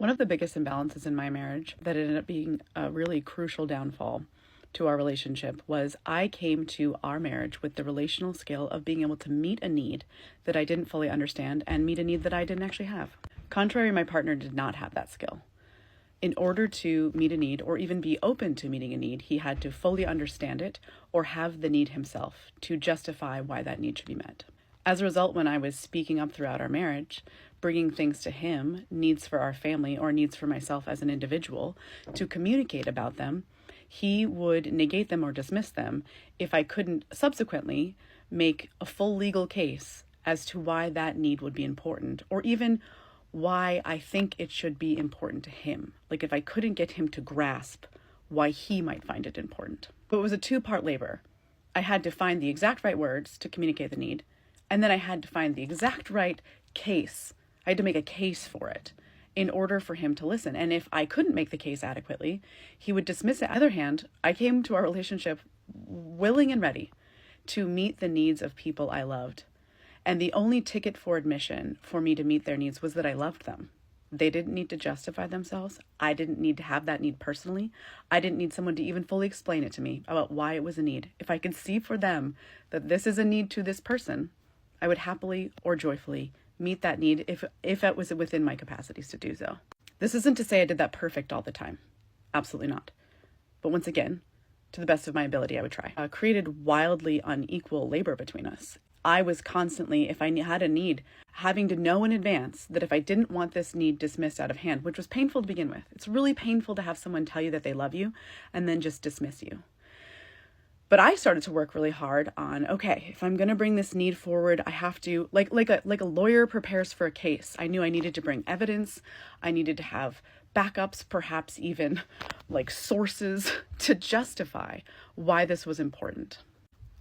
One of the biggest imbalances in my marriage that ended up being a really crucial downfall to our relationship was I came to our marriage with the relational skill of being able to meet a need that I didn't fully understand and meet a need that I didn't actually have. Contrary, my partner did not have that skill. In order to meet a need or even be open to meeting a need, he had to fully understand it or have the need himself to justify why that need should be met. As a result, when I was speaking up throughout our marriage, bringing things to him, needs for our family or needs for myself as an individual, to communicate about them, he would negate them or dismiss them if I couldn't subsequently make a full legal case as to why that need would be important, or even why I think it should be important to him. Like if I couldn't get him to grasp why he might find it important. But it was a two-part labor. I had to find the exact right words to communicate the need, and then I had to find the exact right case. I had to make a case for it in order for him to listen. And if I couldn't make the case adequately, he would dismiss it. On the other hand, I came to our relationship willing and ready to meet the needs of people I loved. And the only ticket for admission for me to meet their needs was that I loved them. They didn't need to justify themselves. I didn't need to have that need personally. I didn't need someone to even fully explain it to me about why it was a need. If I could see for them that this is a need to this person, I would happily or joyfully meet that need if it was within my capacities to do so. This isn't to say I did that perfect all the time. Absolutely not. But once again, to the best of my ability, I would try. Created wildly unequal labor between us. I was constantly, if I had a need, having to know in advance that if I didn't want this need dismissed out of hand, which was painful to begin with. It's really painful to have someone tell you that they love you and then just dismiss you. But I started to work really hard on, okay, if I'm going to bring this need forward, I have to, like a lawyer prepares for a case. I knew I needed to bring evidence. I needed to have backups, perhaps even like sources to justify why this was important.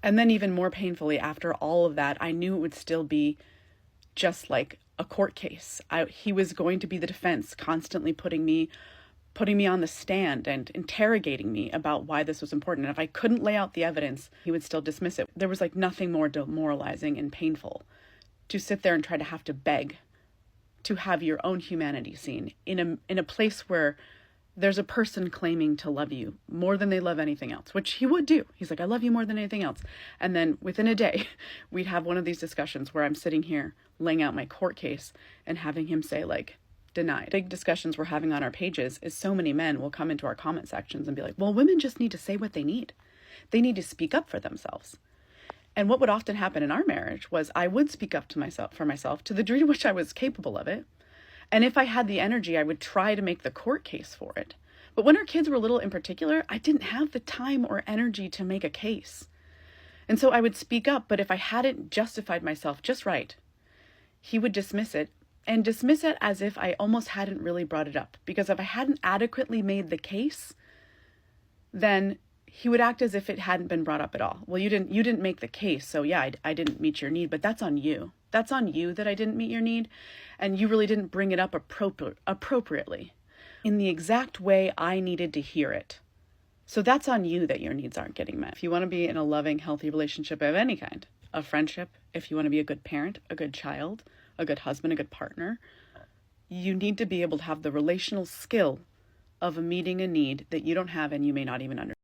And then even more painfully, after all of that, I knew it would still be just like a court case. He was going to be the defense, constantly putting me on the stand and interrogating me about why this was important. And if I couldn't lay out the evidence, he would still dismiss it. There was like nothing more demoralizing and painful to sit there and try to have to beg to have your own humanity seen in a place where there's a person claiming to love you more than they love anything else, which he would do. He's like, I love you more than anything else. And then within a day, we'd have one of these discussions where I'm sitting here laying out my court case and having him say like, denied. Big discussions we're having on our pages is so many men will come into our comment sections and be like, well, women just need to say what they need. They need to speak up for themselves. And what would often happen in our marriage was I would speak up for myself to the degree to which I was capable of it. And if I had the energy, I would try to make the court case for it. But when our kids were little in particular, I didn't have the time or energy to make a case. And so I would speak up, but if I hadn't justified myself just right, he would dismiss it. And dismiss it as if I almost hadn't really brought it up. Because if I hadn't adequately made the case, then he would act as if it hadn't been brought up at all. Well, you didn't make the case, so yeah, I didn't meet your need, but that's on you. That's on you that I didn't meet your need, and you really didn't bring it up appropriately in the exact way I needed to hear it. So that's on you that your needs aren't getting met. If you want to be in a loving, healthy relationship of any kind, a friendship, if you want to be a good parent, a good child, a good husband, a good partner, you need to be able to have the relational skill of meeting a need that you don't have and you may not even understand.